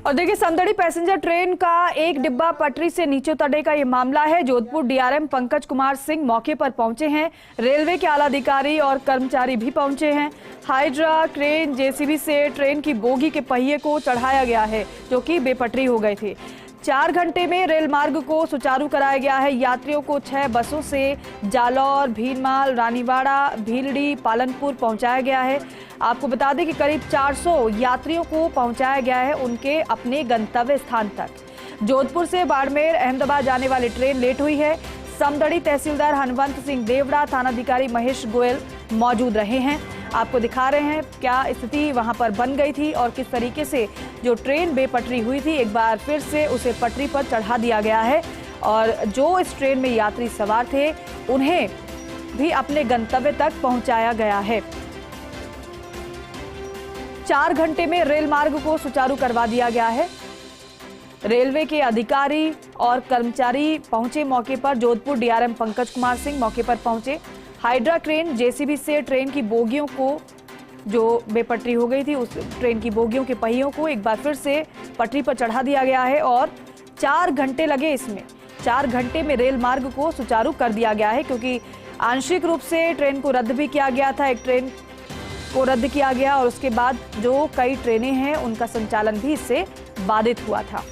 और देखिए, Samdari passenger train का एक डिब्बा पटरी से नीचे उतरने का ये मामला है। जोधपुर डीआरएम पंकज कुमार सिंह मौके पर पहुंचे हैं। रेलवे के आला अधिकारी और कर्मचारी भी पहुंचे हैं। हाइड्रा क्रेन जेसीबी से ट्रेन की बोगी के पहिए को चढ़ाया गया है, जो कि बेपटरी हो गए थे। 4 घंटे में रेल मार्ग को सुचारू कराया गया है। यात्रियों को 6 बसों से जालौर, भीनमाल, रानीवाड़ा, भीलडी, पालनपुर पहुंचाया गया है। आपको बता दें कि करीब 400 यात्रियों को पहुंचाया गया है उनके अपने गंतव्य स्थान तक। जोधपुर से बाड़मेर, अहमदाबाद जाने वाली ट्रेन लेट हुई है। समदड़ी तहसीलदार हनुमंत सिंह देवड़ा, थानाधिकारी महेश गोयल मौजूद रहे हैं। आपको दिखा रहे हैं क्या स्थिति वहां पर बन गई थी और किस तरीके से जो ट्रेन बेपटरी हुई थी, एक बार फिर से उसे पटरी पर चढ़ा दिया गया है और जो इस ट्रेन में यात्री सवार थे उन्हें भी अपने गंतव्य तक पहुंचाया गया है। 4 घंटे में रेल मार्ग को सुचारू करवा दिया गया है। रेलवे के अधिकारी और कर्मचारी पहुंचे मौके पर। जोधपुर डीआरएम पंकज कुमार सिंह मौके पर पहुंचे। हाइड्रा क्रेन जेसीबी से ट्रेन की बोगियों को, जो बेपटरी हो गई थी, उस ट्रेन की बोगियों के पहियों को एक बार फिर से पटरी पर चढ़ा दिया गया है और 4 घंटे लगे इसमें। 4 घंटे में रेल मार्ग को सुचारू कर दिया गया है, क्योंकि आंशिक रूप से ट्रेन को रद्द भी किया गया था। एक ट्रेन को रद्द किया गया और उसके बाद जो कई ट्रेनें हैं उनका संचालन भी इससे बाधित हुआ था।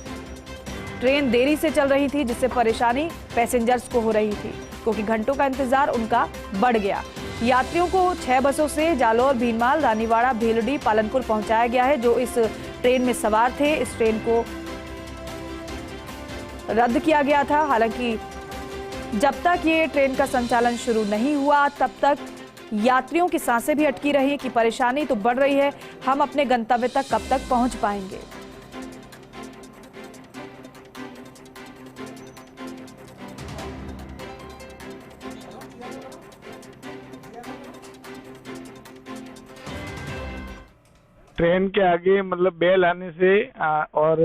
ट्रेन देरी से चल रही थी, जिससे परेशानी पैसेंजर्स को हो रही थी, क्योंकि घंटों का इंतजार उनका बढ़ गया। यात्रियों को 6 बसों से जालौर, भीनमाल, रानीवाड़ा, भीलडी, पालनपुर पहुंचाया गया है। जो इस ट्रेन में सवार थे, इस ट्रेन को रद्द किया गया था। हालांकि जब तक ये ट्रेन का संचालन शुरू नहीं हुआ, तब तक यात्रियों की सांसें भी अटकी रही कि परेशानी तो बढ़ रही है, हम अपने गंतव्य तक कब तक पहुंच पाएंगे। ट्रेन के आगे मतलब बेल आने से और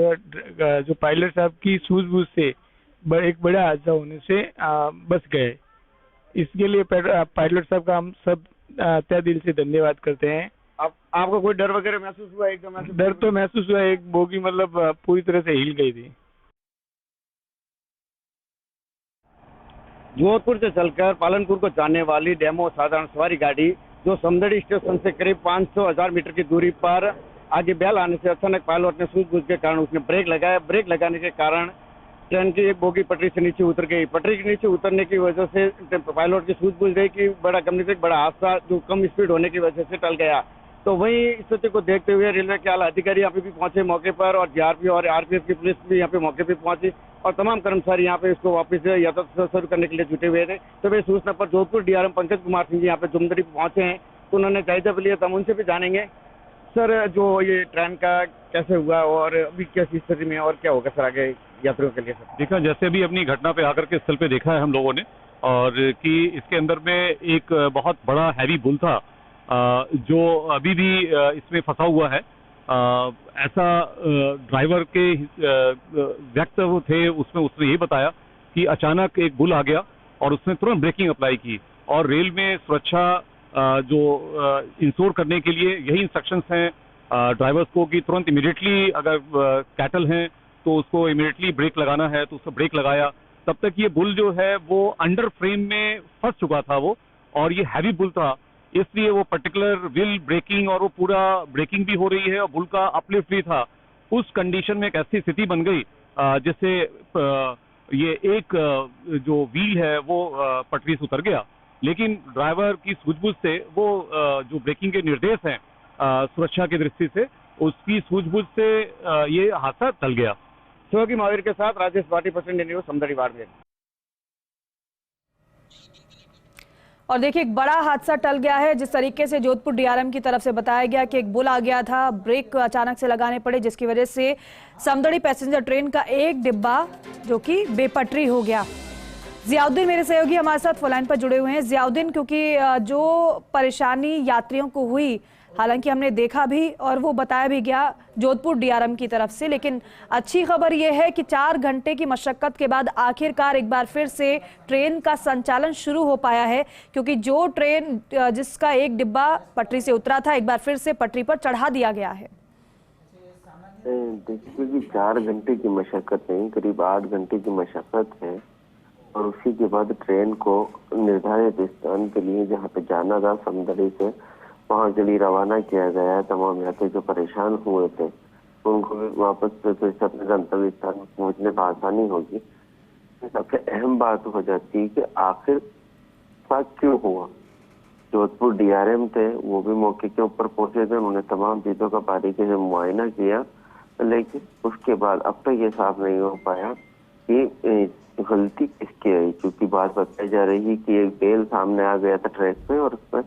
जो पायलट साहब की सूझबूझ से एक बड़ा हादसा होने से बच गए। इसके लिए पायलट साहब का हम सब तहे दिल से धन्यवाद करते हैं। आपको कोई डर वगैरह महसूस हुआ? एकदम डर तो महसूस हुआ, एक बोगी मतलब पूरी तरह से हिल गई थी। जोधपुर से चलकर पालनपुर को जाने वाली डेमो साधारण सवारी गाड़ी जो समदड़ी स्टेशन से करीब 500-1000 मीटर की दूरी पर आगे बेल आने से अचानक पायलट ने सूझबूझ के कारण उसने ब्रेक लगाया। ब्रेक लगाने के कारण ट्रेन की एक बोगी पटरी से नीचे उतर गई। पटरी के नीचे उतरने की वजह से पायलट की सूझबूझ रही कि बड़ा हादसा जो कम स्पीड होने की वजह से टल गया। तो वही स्थिति को देखते हुए रेलवे के आला अधिकारी यहाँ पे भी पहुंचे मौके पर, और जीआरपी और आरपीएफ की पुलिस भी यहाँ पे मौके पे पहुंची और तमाम कर्मचारी यहाँ पे इसको वापस यातायात शुरू करने के लिए जुटे हुए थे। तो वे सूचना पर जोधपुर डीआरएम पंकज कुमार सिंह जी यहाँ पे जुमदड़ी पहुंचे हैं, तो उन्होंने जायजा भी लिया। तो हम उनसे भी जानेंगे सर, जो ये ट्रेन का कैसे हुआ और अभी कैसी स्थिति में और क्या होगा सर आगे यात्रियों के लिए? सर देखा, जैसे अभी अपनी घटना पे आकर के स्थल पे देखा है हम लोगों ने, और कि इसके अंदर में एक बहुत बड़ा हैवी बुल था जो अभी भी इसमें फंसा हुआ है। ऐसा ड्राइवर के वक्तव्य थे, उसमें उसने ये बताया कि अचानक एक बुल आ गया और उसने तुरंत ब्रेकिंग अप्लाई की, और रेल में सुरक्षा जो इंश्योर करने के लिए यही इंस्ट्रक्शंस हैं ड्राइवर्स को कि तुरंत इमीडिएटली अगर कैटल हैं तो उसको इमीडिएटली ब्रेक लगाना है, तो उसको ब्रेक लगाया। तब तक ये बुल जो है वो अंडर फ्रेम में फंस चुका था वो, और ये हैवी बुल था, इसलिए वो पर्टिकुलर व्हील ब्रेकिंग और वो पूरा ब्रेकिंग भी हो रही है और बुल का अपलिफ्ट भी था। उस कंडीशन में एक ऐसी स्थिति बन गई जिससे ये एक जो व्हील है वो पटरी से उतर गया, लेकिन ड्राइवर की सूझबूझ से वो जो ब्रेकिंग के निर्देश हैं सुरक्षा की दृष्टि से, उसकी सूझबूझ से ये हादसा टल गया। सहयोगी महावीर के साथ राजेश भाटी, प्रेसिडेंट न्यूज, समदड़ी बाड़मेर। और देखिए, एक बड़ा हादसा टल गया है। जिस तरीके से जोधपुर डीआरएम की तरफ से बताया गया कि एक बुल आ गया था, ब्रेक अचानक से लगाने पड़े, जिसकी वजह से समदड़ी पैसेंजर ट्रेन का एक डिब्बा जो कि बेपटरी हो गया। जियाउद्दीन मेरे सहयोगी हमारे साथ फोन लाइन पर जुड़े हुए हैं। जियाउद्दीन, क्योंकि जो परेशानी यात्रियों को हुई, हालांकि हमने देखा भी और वो बताया भी गया जोधपुर डीआरएम की तरफ से, लेकिन अच्छी खबर यह है कि 4 घंटे की मशक्कत के बाद आखिरकार एक बार फिर से ट्रेन का संचालन शुरू हो पाया है, क्योंकि जो ट्रेन जिसका एक डिब्बा पटरी से उतरा था, एक बार फिर से पटरी पर चढ़ा दिया गया है। देखिए कि 4 घंटे की मशक्कत नहीं, करीब 8 घंटे की मशक्कत है। और उसी के बाद ट्रेन को निर्धारित स्थान के लिए जहाँ पे जाना था समदड़ी से, वहाँ के लिए रवाना किया गया। तमाम यात्री जो परेशान हुए थे उनको भी वापस फिर से अपने गंतव्य स्थान में पहुँचने में आसानी होगी। सबसे अहम बात हो जाती है कि आखिर ऐसा क्यों हुआ। जोधपुर डीआरएम थे, वो भी मौके के ऊपर पहुंचे थे, उन्होंने तमाम चीजों का बारीकी से मुआयना किया, लेकिन उसके बाद अब तक ये साफ नहीं हो पाया कि गलती किसकी आई। क्योंकि बात बताई जा रही है कि एक बेल सामने आ गया था ट्रैक पे और उसमें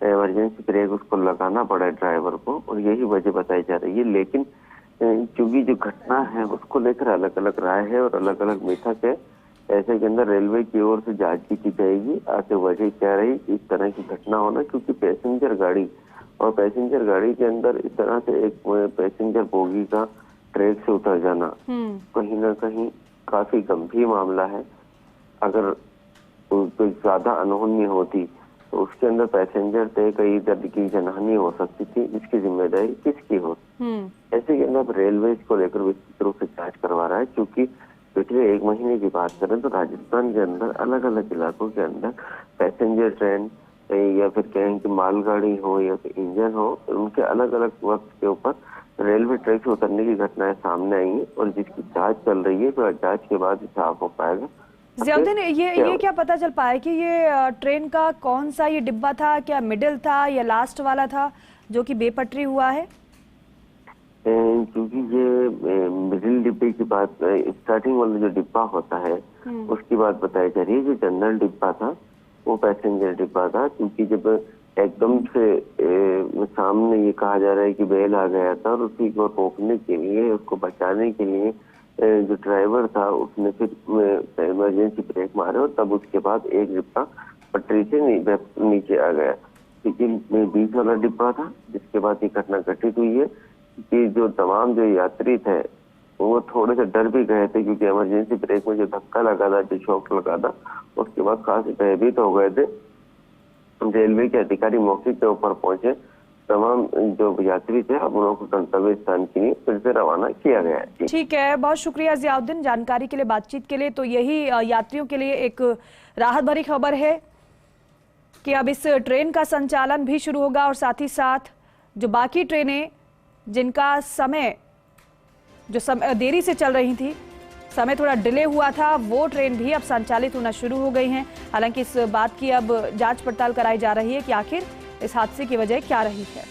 इमरजेंसी ब्रेक उसको लगाना पड़ा ड्राइवर को, और यही वजह बताई जा रही है। लेकिन क्योंकि जो घटना है उसको लेकर अलग अलग राय है और अलग अलग मिथक है। ऐसे के अंदर रेलवे की ओर से जांच की जाएगी आखिर वजह क्या रही इस तरह की घटना होना। क्योंकि पैसेंजर गाड़ी और पैसेंजर गाड़ी के अंदर इस तरह से एक पैसेंजर बोगी का ट्रैक से उतर जाना कहीं ना कहीं काफी गंभीर मामला है। अगर कोई ज्यादा अनहोनी होती तो उसके अंदर पैसेंजर थे, कई दर्द की जनहानि हो सकती थी, इसकी जिम्मेदारी किसकी हो। ऐसे के अंदर रेलवे इसको लेकर विस्तृत रूप से जांच करवा रहा है। क्योंकि पिछले 1 महीने की बात करें तो राजस्थान के अंदर अलग अलग इलाकों के अंदर पैसेंजर ट्रेन या फिर कहें कि मालगाड़ी हो या फिर इंजन हो, उनके अलग अलग वक्त के ऊपर रेलवे ट्रैक से उतरने की घटनाएं सामने आई हैं और जिसकी जांच चल रही है। तो जांच के बाद ही साफ हो पाएगा। ज़ियाउद्दीन, ये क्या पता चल पाया कि ये ट्रेन का कौन सा ये डिब्बा था, क्या मिडिल था या लास्ट वाला था जो कि बेपटरी हुआ है? क्योंकि ये मिडिल डिब्बे की बात, स्टार्टिंग वाला जो डिब्बा होता है उसकी बात बताई जा रही है। जो जनरल डिब्बा था वो पैसेंजर डिब्बा था। क्योंकि जब एकदम से सामने ये कहा जा रहा है कि बेल आ गया था और उसी को रोकने के लिए, उसको बचाने के लिए जो ड्राइवर था उसने फिर इमरजेंसी ब्रेक मारे और तब उसके बाद एक डिब्बा पटरी से नीचे आ गया। लेकिन 20 वाला डिब्बा था जिसके बाद ये घटना घटित हुई है। कि जो तमाम जो यात्री थे वो थोड़े से डर भी गए थे, क्योंकि इमरजेंसी ब्रेक में जो धक्का लगा था, जो शॉक लगा था, उसके बाद काफी भयभीत हो गए थे। रेलवे के अधिकारी मौके के ऊपर पहुंचे, तमाम जो यात्री थे अब उनको गंतव्य स्थान के लिए फिर से रवाना किया गया है। ठीक है, बहुत शुक्रिया ज़ियाउद्दीन जानकारी के लिए, बातचीत के लिए। तो यही यात्रियों के लिए एक राहत भरी खबर है कि अब इस ट्रेन का संचालन भी शुरू होगा और साथ ही साथ जो बाकी ट्रेनें जिनका समय देरी से चल रही थी, समय थोड़ा डिले हुआ था, वो ट्रेन भी अब संचालित होना शुरू हो गई हैं। हालांकि इस बात की अब जांच पड़ताल कराई जा रही है कि आखिर इस हादसे की वजह क्या रही है।